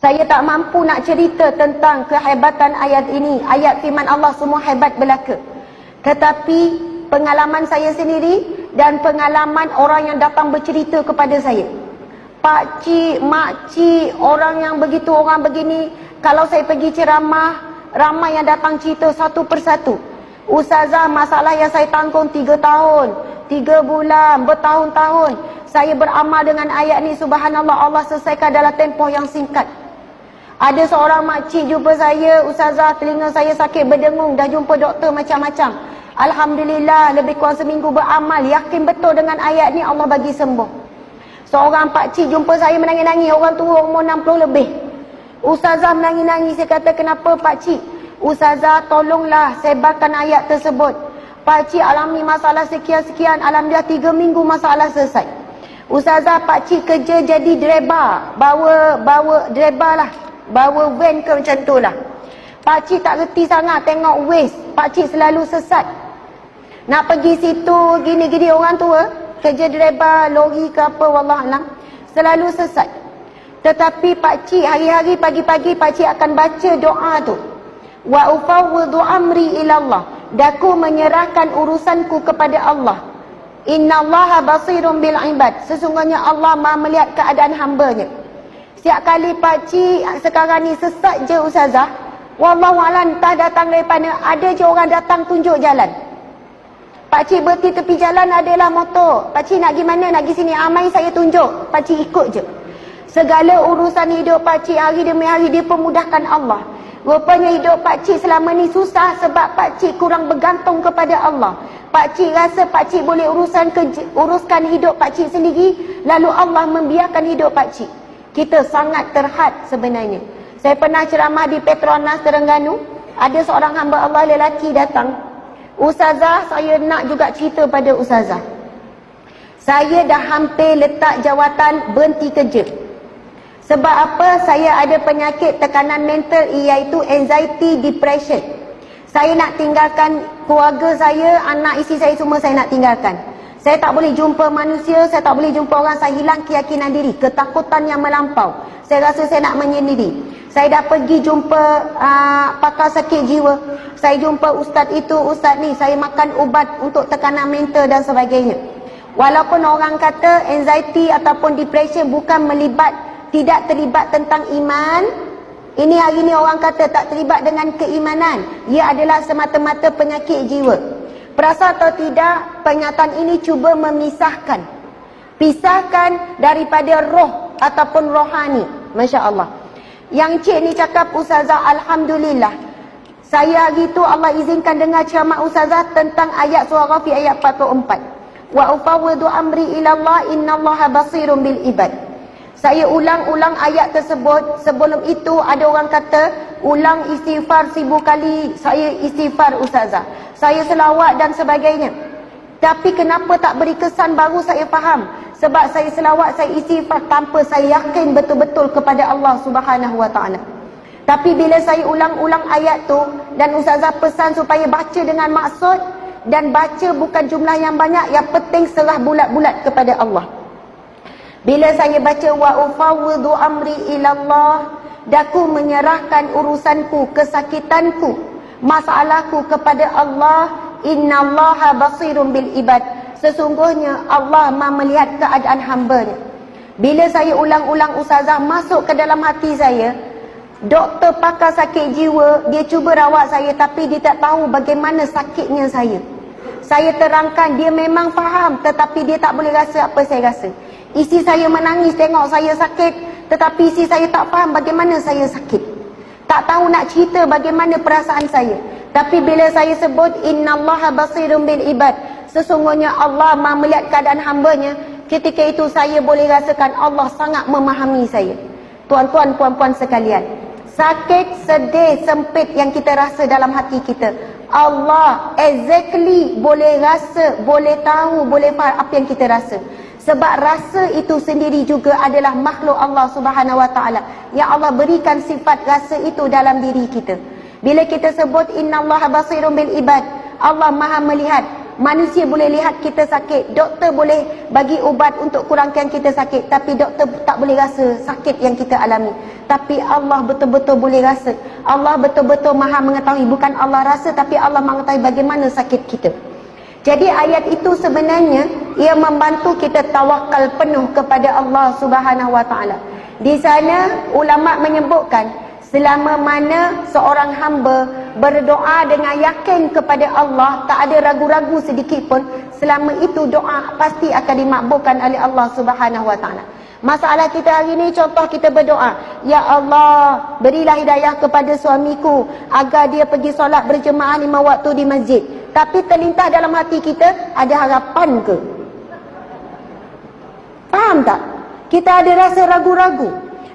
Saya tak mampu nak cerita tentang kehebatan ayat ini. Ayat firman Allah semua hebat belaka. Tetapi pengalaman saya sendiri dan pengalaman orang yang datang bercerita kepada saya. Pakcik, makcik, orang yang begitu, orang begini. Kalau saya pergi ceramah, ramai yang datang cerita satu persatu. Ustazah, masalah yang saya tanggung 3 tahun, 3 bulan, bertahun-tahun. Saya beramal dengan ayat ni, subhanallah, Allah selesaikan dalam tempoh yang singkat. Ada seorang makcik jumpa saya, Ustazah, telinga saya sakit berdengung, dah jumpa doktor macam-macam. Alhamdulillah, lebih kurang seminggu beramal, yakin betul dengan ayat ni Allah bagi sembuh. Seorang pakcik jumpa saya menangis-nangis, orang tua umur 60 lebih. Ustazah menangis-nangis, saya kata, kenapa pakcik? Ustazah, tolonglah sebarkan ayat tersebut. Pakcik alami masalah sekian-sekian, alhamdulillah 3 minggu masalah selesai. Ustazah, pakcik kerja jadi driver, bawa driver lah, bawa van ke macam tu lah. Pakcik tak reti sangat tengok waste, pakcik selalu sesat. Nak pergi situ, gini-gini, orang tua kerja driver lori ke apa, wallahualam, selalu sesat. Tetapi pakcik hari-hari pagi-pagi pakcik akan baca doa tu. Wa ufawwidu amri ilallah. Daku menyerahkan urusanku kepada Allah. Innallaha basirun bil ibad. Sesungguhnya Allah Maha melihat keadaan hamba-Nya. Setiap kali pakcik sekarang ni sesat je Ustazah, wallahualam, entah datang daripada, ada je orang datang tunjuk jalan. Pakcik berhenti tepi jalan, adalah motor. Pakcik nak pergi mana, nak pergi sini, amai saya tunjuk. Pakcik ikut je. Segala urusan hidup pakcik hari demi hari dipermudahkan Allah. Rupanya hidup pakcik selama ni susah sebab pakcik kurang bergantung kepada Allah. Pakcik rasa pakcik boleh uruskan hidup pakcik sendiri, lalu Allah membiarkan hidup pakcik. Kita sangat terhad sebenarnya. Saya pernah ceramah di Petronas Terengganu. Ada seorang hamba Allah lelaki datang. Ustazah, saya nak juga cerita pada Ustazah. Saya dah hampir letak jawatan berhenti kerja. Sebab apa? Saya ada penyakit tekanan mental, iaitu anxiety, depression. Saya nak tinggalkan keluarga saya, anak isteri saya semua saya nak tinggalkan. Saya tak boleh jumpa manusia, saya tak boleh jumpa orang, saya hilang keyakinan diri, ketakutan yang melampau. Saya rasa saya nak menyendiri. Saya dah pergi jumpa pakar sakit jiwa. Saya jumpa ustaz itu, ustaz ni, saya makan ubat untuk tekanan mental dan sebagainya. Walaupun orang kata anxiety ataupun depression bukan tidak terlibat tentang iman. Ini hari ni orang kata tak terlibat dengan keimanan. Ia adalah semata-mata penyakit jiwa. Perasa atau tidak, pernyataan ini cuba memisahkan. Pisahkan daripada roh ataupun rohani. Masya Allah. Yang cik ni cakap, Ustazah, Alhamdulillah, saya hari tu Allah izinkan dengar ceramah Ustazah tentang ayat surah Ghafir ayat 44. Wa ufawwidu amri ilallah innallaha basirun bil ibad. Saya ulang-ulang ayat tersebut. Sebelum itu ada orang kata, ulang istighfar 1000 kali. Saya istighfar Ustazah, saya selawat dan sebagainya. Tapi kenapa tak beri kesan, baru saya faham. Sebab saya selawat, saya istighfar tanpa saya yakin betul-betul kepada Allah Subhanahu Wa Taala. Tapi bila saya ulang-ulang ayat tu, dan Ustazah pesan supaya baca dengan maksud, dan baca bukan jumlah yang banyak, yang penting serah bulat-bulat kepada Allah. Bila saya baca wa ufawwidu amri ilallah, daku menyerahkan urusanku, kesakitanku, masalahku kepada Allah. Innallaha basirun bil ibad. Sesungguhnya Allah Maha melihat keadaan hamba-Nya. Bila saya ulang-ulang Ustazah, masuk ke dalam hati saya. Doktor pakar sakit jiwa, dia cuba rawat saya, tapi dia tak tahu bagaimana sakitnya saya. Saya terangkan, dia memang faham, tetapi dia tak boleh rasa apa saya rasa. Isteri saya menangis tengok saya sakit, tetapi isteri saya tak faham bagaimana saya sakit. Tak tahu nak cerita bagaimana perasaan saya. Tapi bila saya sebut innallaha basirun bil ibad, sesungguhnya Allah Maha melihat keadaan hamba-Nya, ketika itu saya boleh rasakan Allah sangat memahami saya. Tuan-tuan, puan-puan sekalian, sakit, sedih, sempit yang kita rasa dalam hati kita, Allah exactly boleh rasa, boleh tahu, boleh faham apa yang kita rasa. Sebab rasa itu sendiri juga adalah makhluk Allah Subhanahu Wa Taala, yang Allah berikan sifat rasa itu dalam diri kita. Bila kita sebut innallaha basirun bil ibad, Allah Maha melihat, Manusia boleh lihat kita sakit, doktor boleh bagi ubat untuk kurangkan kita sakit, tapi doktor tak boleh rasa sakit yang kita alami. Tapi Allah betul-betul boleh rasa. Allah betul-betul maha mengetahui. Bukan Allah rasa, tapi Allah mengetahui bagaimana sakit kita. Jadi ayat itu sebenarnya ia membantu kita tawakal penuh kepada Allah Subhanahu Wa Taala. Di sana ulama menyebutkan selama mana seorang hamba berdoa dengan yakin kepada Allah, tak ada ragu-ragu sedikit pun, selama itu doa pasti akan dimakbulkan oleh Allah Subhanahu Wa Taala. Masalah kita hari ini, contoh kita berdoa, ya Allah, berilah hidayah kepada suamiku agar dia pergi solat berjemaah 5 waktu di masjid. Tapi terlintas dalam hati kita, ada harapan ke? Faham tak? Kita ada rasa ragu-ragu.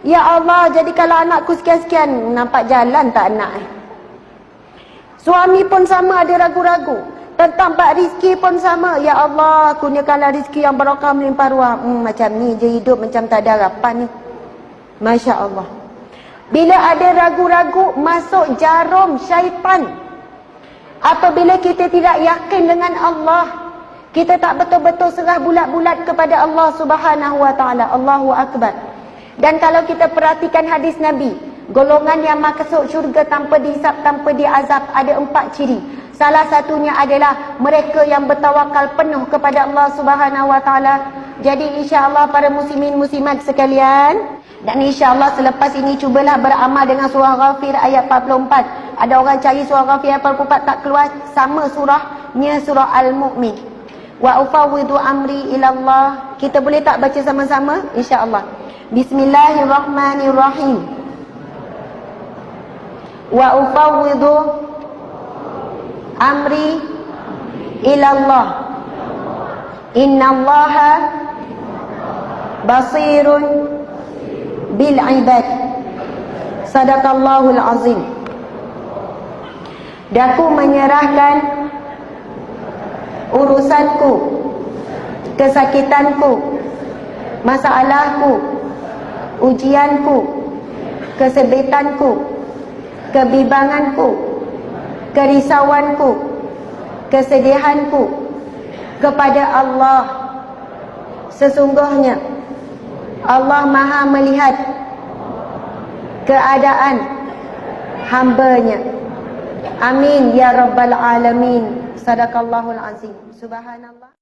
Ya Allah, jadikanlah anakku sekian-sekian. Nampak jalan tak anak? Suami pun sama ada ragu-ragu. Tentang bab rizki pun sama. Ya Allah, kurniakanlah rizki yang barakah melimpah ruah. Macam ni je hidup, macam tak ada harapan ni. Masya Allah. Bila ada ragu-ragu, masuk jarum syaitan. Apabila kita tidak yakin dengan Allah, kita tak betul-betul serah bulat-bulat kepada Allah Subhanahu Wa Taala. Allahu Akbar. Dan kalau kita perhatikan hadis Nabi, golongan yang masuk syurga tanpa dihisap, tanpa diazab, ada 4 ciri. Salah satunya adalah mereka yang bertawakal penuh kepada Allah Subhanahu Wa Taala. Jadi insya-Allah para muslimin muslimat sekalian, dan insya-Allah selepas ini cubalah beramal dengan surah Ghafir ayat 44. Ada orang cari surah Ghafir ayat 44 tak keluar, sama surahnya surah Al-Mu'min. Wa ufawwidu amri ila Allah. Kita boleh tak baca sama-sama? Insya-Allah. Bismillahirrahmanirrahim. Wa ufawwidu amri ilallah. Innallaha basirun bil ibad. Sadaqallahul azim. Daku menyerahkan urusanku, kesakitanku, masalahku, ujianku, kesebitanku, kebimbanganku, kerisauanku, kesedihanku kepada Allah. Sesungguhnya Allah Maha melihat keadaan hamba-Nya. Amin ya rabbal alamin. Sadaqallahul azim. Subhanallah.